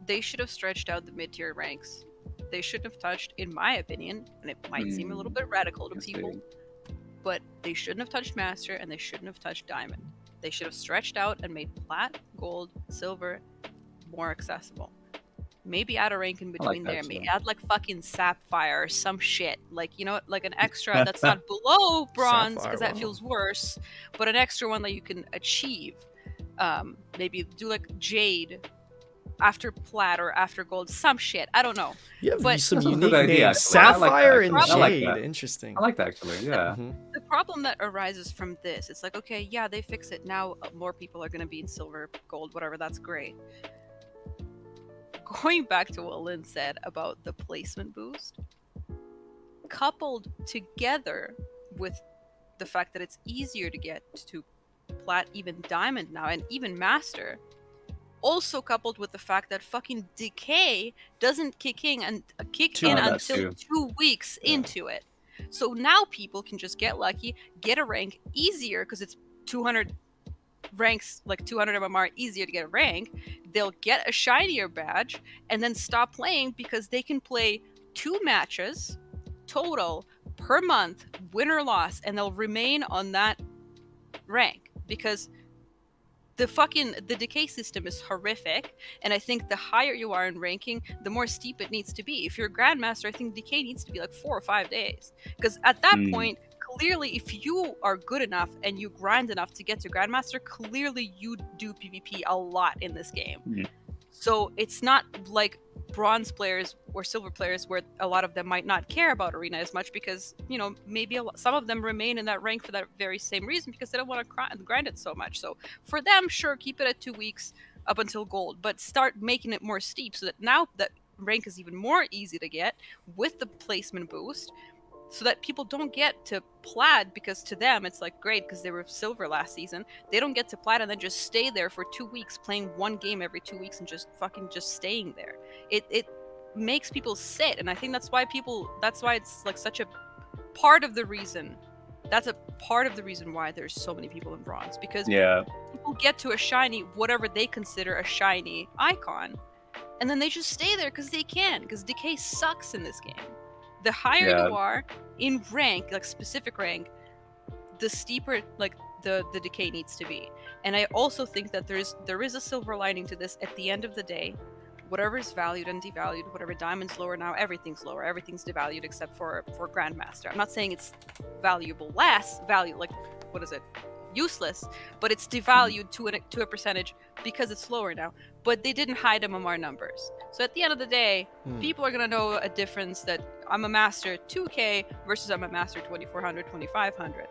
they should have stretched out the mid-tier ranks. They shouldn't have touched, in my opinion, and it might seem a little bit radical to people, but they shouldn't have touched master and they shouldn't have touched diamond. They should have stretched out and made plat, gold, silver more accessible. Maybe add a rank in between there. Maybe add like fucking sapphire or some shit. Like, like an extra that's not below bronze because that feels worse, but an extra one that you can achieve. Maybe do like jade after plat or after gold, some shit. I don't know. Yeah, but some unique names. Sapphire and jade. Interesting. I like that actually. Yeah. The problem that arises from this, it's like, okay, yeah, they fix it now. More people are going to be in silver, gold, whatever. That's great. Going back to what Lynn said about the placement boost, coupled together with the fact that it's easier to get to plat, even diamond now, and even master. Also coupled with the fact that fucking decay doesn't kick in until 2 weeks into it. So now people can just get lucky, get a rank easier because it's 200 ranks, like 200 MMR easier to get a rank. They'll get a shinier badge and then stop playing because they can play 2 matches total per month, win or loss, and they'll remain on that rank because the decay system is horrific, and I think the higher you are in ranking, the more steep it needs to be. If you're a grandmaster, I think decay needs to be like 4 or 5 days, because at that point, clearly, if you are good enough and you grind enough to get to grandmaster, clearly you do PvP a lot in this game. So it's not like bronze players or silver players where a lot of them might not care about arena as much because, maybe some of them remain in that rank for that very same reason because they don't want to grind it so much. So for them, sure, keep it at 2 weeks up until gold, but start making it more steep so that now that rank is even more easy to get with the placement boost, so that people don't get to plat because to them it's like great because they were silver last season. They don't get to plat and then just stay there for 2 weeks playing 1 game every 2 weeks and just staying there. It makes people sit, and I think that's why it's like such a part of the reason. That's a part of the reason why there's so many people in bronze, because people get to a shiny, whatever they consider a shiny icon, and then they just stay there because they can, because decay sucks in this game. The higher you are in rank, like specific rank, the steeper like the decay needs to be. And I also think that there is a silver lining to this. At the end of the day, whatever is valued and devalued, whatever diamond's lower now, everything's lower. Everything's devalued except for Grandmaster. I'm not saying it's valuable less, like, what is it? Useless, but it's devalued to a percentage because it's lower now. But they didn't hide MMR numbers. So at the end of the day, people are going to know a difference that I'm a master 2K versus I'm a master 2400, 2500.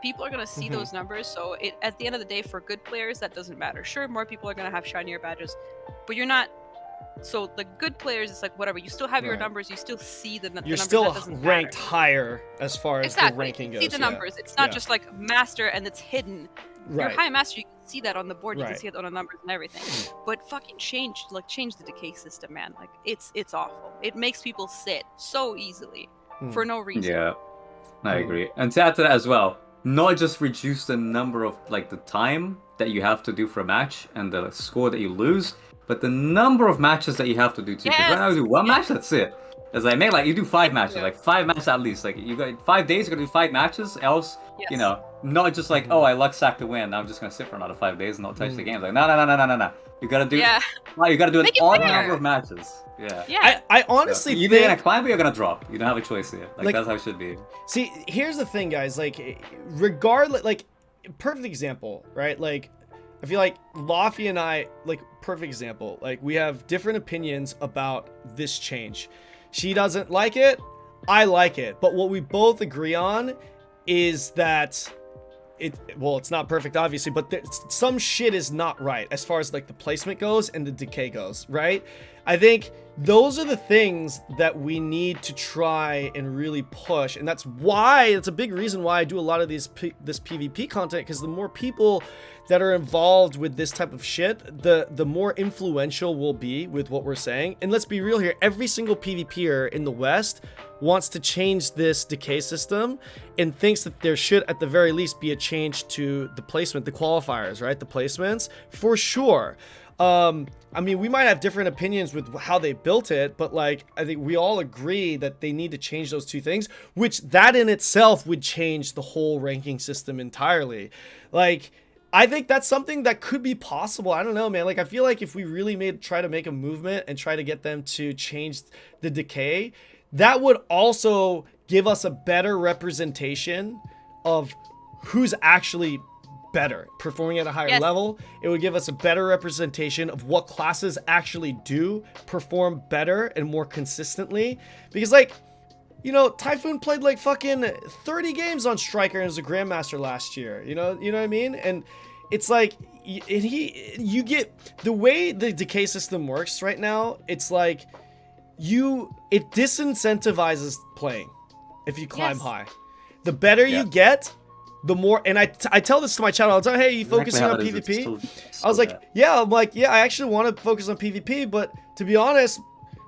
People are going to see those numbers. So at the end of the day, for good players, that doesn't matter. Sure, more people are going to have shinier badges, but you're not. So the good players, it's like whatever. You still have your numbers. You still see the numbers. You're still ranked higher as far as the ranking goes. See the numbers. It's not just like master and it's hidden. You're high master. You can see that on the board. You can see it on the numbers and everything. But fucking change the decay system, man. Like it's awful. It makes people sit so easily for no reason. Yeah, I agree. And to add to that as well, not just reduce the number of like the time that you have to do for a match and the score that you lose, but the number of matches that you have to do too. Because right now you do one match, that's it. As I make, like, you do 5 matches, like 5 matches at least. Like, you got 5 days, you're gonna do 5 matches. Else, you know, not just like, oh, I luck sack to win. I'm just gonna sit for another 5 days and not touch the game. Like, no. You gotta do. You gotta do an odd number of matches. Yeah. I honestly think you're gonna climb or you're gonna drop. You don't have a choice here. Like that's how it should be. See, here's the thing, guys. Like, regardless, like, perfect example, right? Like, I feel like Laufie and I, like, perfect example. Like, we have different opinions about this change. She doesn't like it. I like it. But what we both agree on is that it's not perfect, obviously, but some shit is not right as far as, like, the placement goes and the decay goes, right? I think those are the things that we need to try and really push. And that's a big reason why I do a lot of this PvP content, because the more people that are involved with this type of shit, the more influential we'll be with what we're saying. And let's be real here, every single PvPer in the West wants to change this decay system and thinks that there should at the very least be a change to the placement, the qualifiers, right? The placements, for sure. I mean, we might have different opinions with how they built it, but, like, I think we all agree that they need to change those two things, which that in itself would change the whole ranking system entirely. Like, I think that's something that could be possible. I don't know, man. Like, I feel like if we really try to make a movement and try to get them to change the decay, that would also give us a better representation of who's actually better, performing at a higher level. It would give us a better representation of what classes actually do perform better and more consistently. Because, like, you know, Typhoon played like fucking 30 games on Striker as a Grandmaster last year. You know what I mean? And it's like, you get the way the decay system works right now. It's like it disincentivizes playing if you climb high. The better you get, the more, and I tell this to my channel all the time, hey, you focusing on PvP? I was like, I actually want to focus on PvP, but to be honest,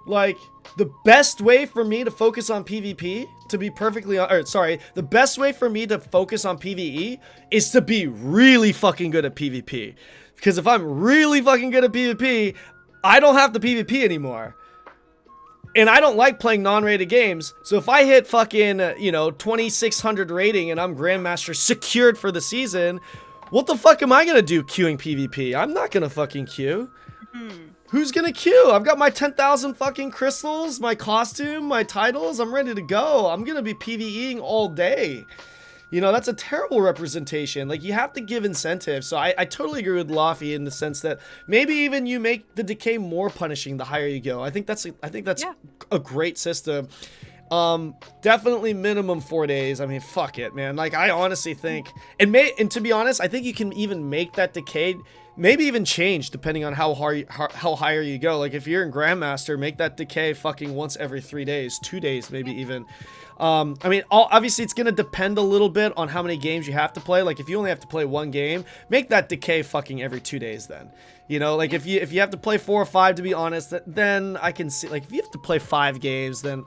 like, the best way for me to focus on PvP, to be perfectly, the best way for me to focus on PvE is to be really fucking good at PvP. Because if I'm really fucking good at PvP, I don't have to PvP anymore. And I don't like playing non-rated games, so if I hit fucking, 2600 rating and I'm Grandmaster secured for the season, what the fuck am I gonna do queuing PvP? I'm not gonna fucking queue. Who's gonna queue? I've got my 10,000 fucking crystals, my costume, my titles, I'm ready to go. I'm gonna be PvEing all day. You know, that's a terrible representation. Like, you have to give incentives. So I totally agree with Laufie in the sense that maybe even you make the decay more punishing the higher you go. I think that's a great system. Definitely minimum 4 days. I mean, fuck it, man. Like, I honestly think, and to be honest, I think you can even make that decay, maybe even change depending on how higher you go. Like, if you're in Grandmaster, make that decay fucking once every 3 days, 2 days, maybe even. I mean, obviously it's gonna depend a little bit on how many games you have to play. Like, if you only have to play 1 game, make that decay fucking every 2 days then. You know, like, if you have to play 4 or 5, to be honest, then I can see, like, if you have to play 5 games, then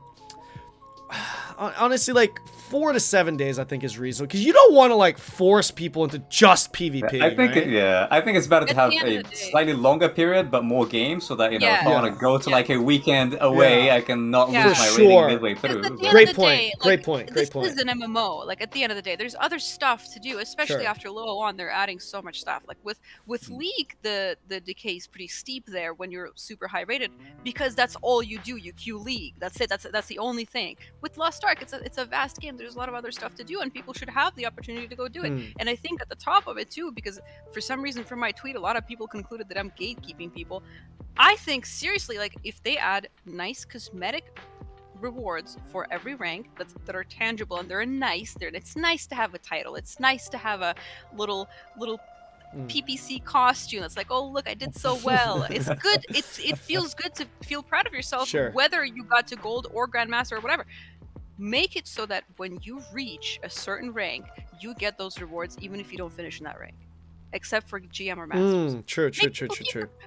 honestly, like, 4 to 7 days, I think, is reasonable, because you don't want to like force people into just PvP. I think right? I think it's better to At have the end a of the day. slightly longer period but more games, so that if I want to go to like a weekend away, Yeah. I can not Yeah. lose my For rating sure. midway Because through. at the end Great of the point. day, Great like, point. this Great point. is an MMO. Like, at the end of the day, there's other stuff to do, especially Sure. after low on. They're adding so much stuff. Like with League, the decay is pretty steep there when you're super high rated, because that's all you do. You queue League. That's it. That's the only thing. With Lost Ark, it's a vast game. There's a lot of other stuff to do, and people should have the opportunity to go do it. And I think at the top of it too, because for some reason from my tweet, a lot of people concluded that I'm gatekeeping people. I think seriously, like, if they add nice cosmetic rewards for every rank that are tangible and they're nice, it's nice to have a title. It's nice to have a little PPC costume that's like, oh look, I did so well. It's good. It feels good to feel proud of yourself, Sure. whether you got to gold or grandmaster or whatever. Make it so that when you reach a certain rank, you get those rewards even if you don't finish in that rank, except for GM or masters. True.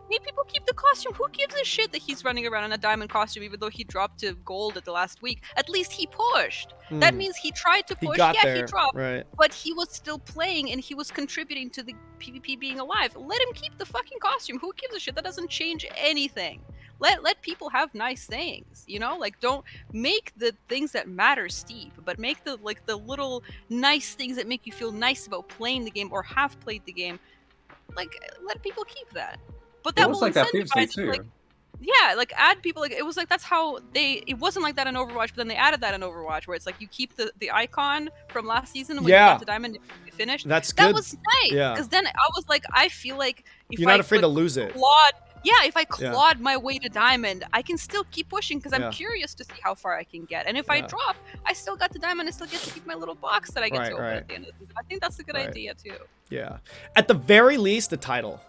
Make people keep the costume. Who gives a shit that he's running around in a diamond costume even though he dropped to gold at the last week? At least he pushed. That means he tried to He push. got He there, dropped. right? But he was still playing and he was contributing to the PvP being alive. Let him keep the fucking costume. Who gives a shit? That doesn't change anything. Let people have nice things, you know? Like, don't make the things that matter steep, but make the little nice things that make you feel nice about playing the game or have played the game. Like, let people keep that. But that will like that previously incentivize, too. like, yeah, like, add people. Like, it was like, that's how it wasn't like that in Overwatch, but then they added that in Overwatch, where it's like you keep the icon from last season when you got to Diamond and you finished. That's good. That was nice. Yeah. Because then I was like, I feel like if You're not afraid to lose it. if I clawed my way to Diamond, I can still keep pushing because I'm curious to see how far I can get. And if I drop, I still got to Diamond. I still get to keep my little box that I get to open at the end of the season. I think that's a good idea too. Yeah. At the very least, the title.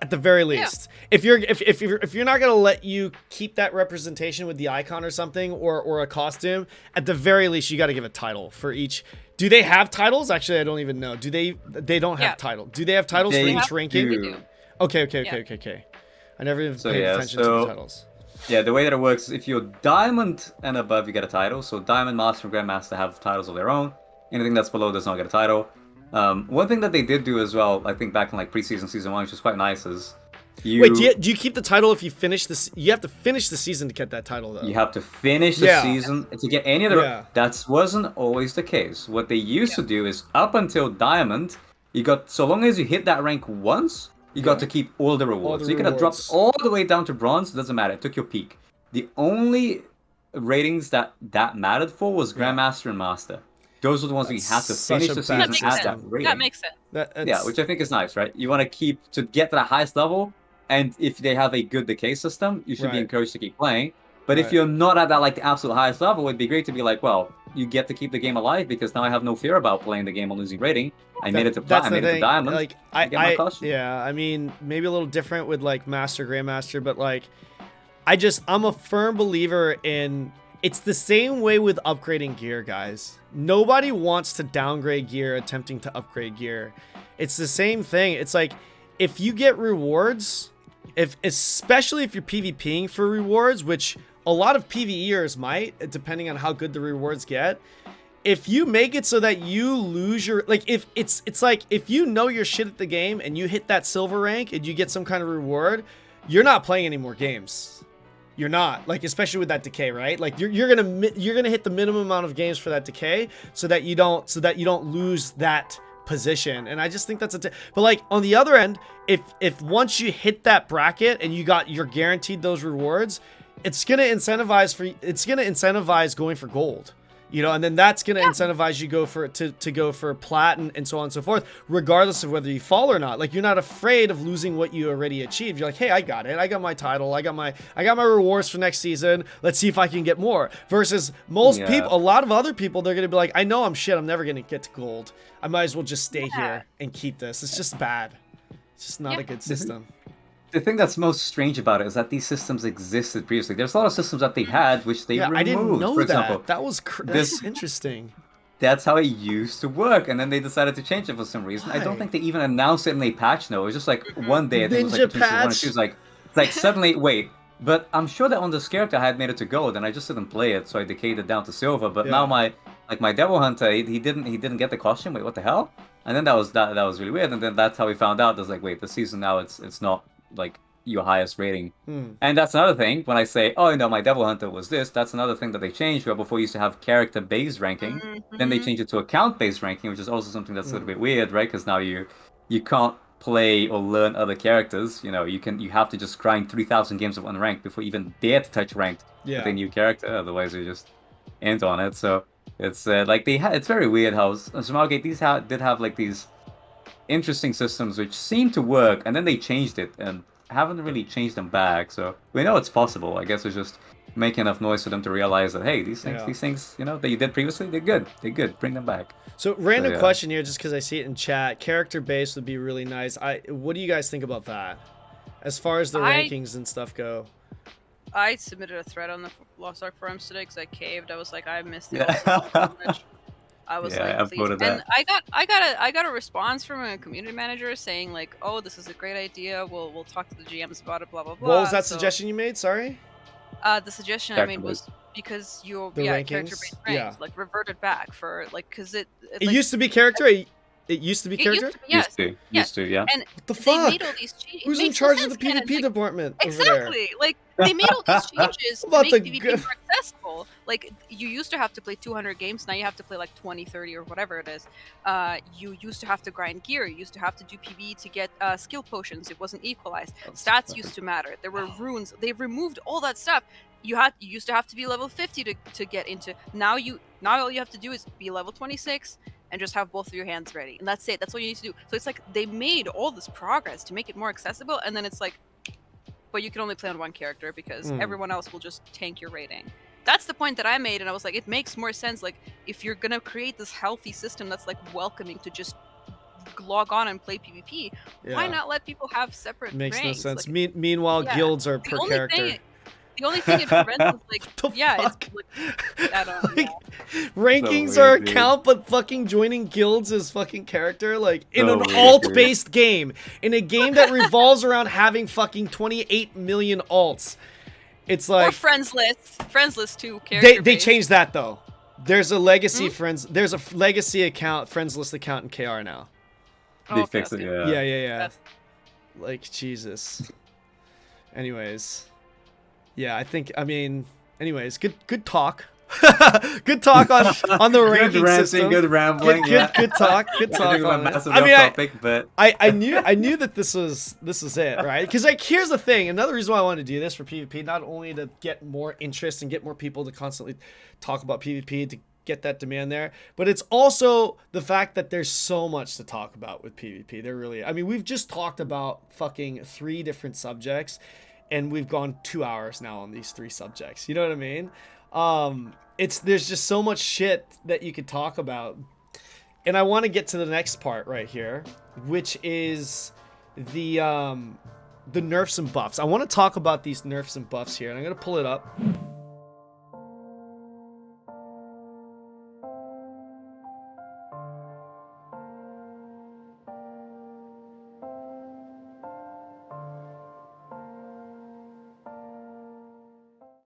At the very least, if you're not gonna let you keep that representation with the icon or something, or a costume, at the very least you got to give a title for each. Do they have titles? Actually, I don't even know. Do they? They don't have title. Do they have titles for each ranking? We do. Okay. I never even paid attention to the titles. Yeah, the way that it works is if you're diamond and above, you get a title. So diamond, master, and grandmaster have titles of their own. Anything that's below does not get a title. One thing that they did do as well, I think back in like preseason season 1, which was quite nice, is wait, do you keep the title if you finish this? You have to finish the season to get that title, though. You have to finish the season to get any of the. That wasn't always the case. What they used to do is up until diamond, you got, so long as you hit that rank once, you got to keep all the rewards. So you could have dropped all the way down to bronze. Doesn't matter. It took your peak. The only ratings that mattered for was grandmaster and master. Those are the ones that you have to finish the season at that rating. That makes sense. Yeah, which I think is nice, right? You want to keep to get to the highest level, and if they have a good decay system, you should be encouraged to keep playing. But if you're not at that like the absolute highest level, it'd be great to be like, well, you get to keep the game alive because now I have no fear about playing the game on losing rating. I made it to plat, I made it to diamond. Like I mean, maybe a little different with like master, grandmaster, but like I'm a firm believer in. It's the same way with upgrading gear, guys. Nobody wants to downgrade gear attempting to upgrade gear. It's the same thing. It's like, if you get rewards, especially if you're PvPing for rewards, which a lot of PvEers might, depending on how good the rewards get. If you make it so that you lose your, like, if it's like, if you know your shit at the game and you hit that silver rank and you get some kind of reward, you're not playing any more games. You're not, like, especially with that decay, right? Like you're gonna hit the minimum amount of games for that decay so that you don't lose that position. And I just think that's but like on the other end, if once you hit that bracket and you're guaranteed those rewards, it's gonna incentivize going for gold. You know, and then that's going to incentivize you to go for plat and so on and so forth, regardless of whether you fall or not. Like, you're not afraid of losing what you already achieved. You're like, hey, I got it. I got my title. I got my rewards for next season. Let's see if I can get more. Versus most people, a lot of other people, they're going to be like, I know I'm shit. I'm never going to get to gold. I might as well just stay here and keep this. It's just bad. It's just not a good system. The thing that's most strange about it is that these systems existed previously. There's a lot of systems that they had which they removed. I didn't know for example, that's interesting. That's how it used to work, and then they decided to change it for some reason. I don't think they even announced it in a patch. No, it was just like one day. I think it was like between season 1 and 2. It's like suddenly wait. But I'm sure that on this character I had made it to gold, and I just didn't play it, so I decayed it down to silver. But now Like my Devil Hunter, he didn't get the costume. Wait, what the hell? And then that was really weird. And then that's how we found out. There's like, wait, the season now it's not like your highest rating. And that's another thing. When I say, oh, my Devil Hunter was this, that's another thing that they changed. Where before you used to have character-based ranking, then they changed it to account-based ranking, which is also something that's a little bit weird, right? Because now you can't play or learn other characters. You have to just grind 3,000 games of unranked before you even dare to touch ranked with a new character. Otherwise, you just end on it. So it's like it's very weird how Smilegate did have like these interesting systems which seemed to work, and then they changed it and haven't really changed them back. So we know it's possible. I guess it's just making enough noise for them to realize that, hey, these things that you did previously, they're good. Bring them back. So random question here, just because I see it in chat. Character based would be really nice. What do you guys think about that, as far as the rankings and stuff go? I submitted a thread on the Lost Ark forums today because I caved. I was like, I missed the so much. I was like, please. And I got a response from a community manager saying like, oh, this is a great idea. We'll talk to the GMs about it. Blah blah blah. What was that suggestion you made? Sorry. The suggestion I made was because character-based ranks like reverted back for like because it used to be character. It used to be character? Used to, yeah. And what the fuck? Made all these changes. Who's in charge of the PvP department exactly. over there? Like, they made all these changes to make PvP more accessible. Like, you used to have to play 200 games, now you have to play like 20, 30, or whatever it is. You used to have to grind gear, you used to have to do PvE to get skill potions, it wasn't equalized. Stats used to matter, there were runes, they've removed all that stuff. You used to have to be level 50 to get into. Now all you have to do is be level 26, and just have both of your hands ready. And that's it. That's all you need to do. So it's like they made all this progress to make it more accessible, and then it's like, but you can only play on one character because everyone else will just tank your rating. That's the point that I made, and I was like, it makes more sense. Like, if you're gonna create this healthy system that's like welcoming to just log on and play PvP, why not let people have separate ranks? Makes no sense. Like, meanwhile, guilds are per character. The only thing it prevents is like, it's like, I don't know. Rankings are a count, but fucking joining guilds is fucking character. Like, in an alt-based game. In a game that revolves around having fucking 28 million alts. It's like... Or friends lists. Friends lists too, character They changed that, though. There's a legacy friends... There's a legacy account, friends list account in KR now. They fixed it, Yeah. Like, Jesus. Anyways... Yeah, anyways, good talk. Good talk on the ranking system. Good rambling. Good talk on it. I knew that this is it, right? Because like, here's the thing. Another reason why I wanted to do this for PvP, not only to get more interest and get more people to constantly talk about PvP, to get that demand there, but it's also the fact that there's so much to talk about with PvP. We've just talked about fucking 3 different subjects. And we've gone 2 hours now on these 3 subjects. You know what I mean? There's just so much shit that you could talk about. And I want to get to the next part right here, which is the nerfs and buffs. I want to talk about these nerfs and buffs here, and I'm going to pull it up.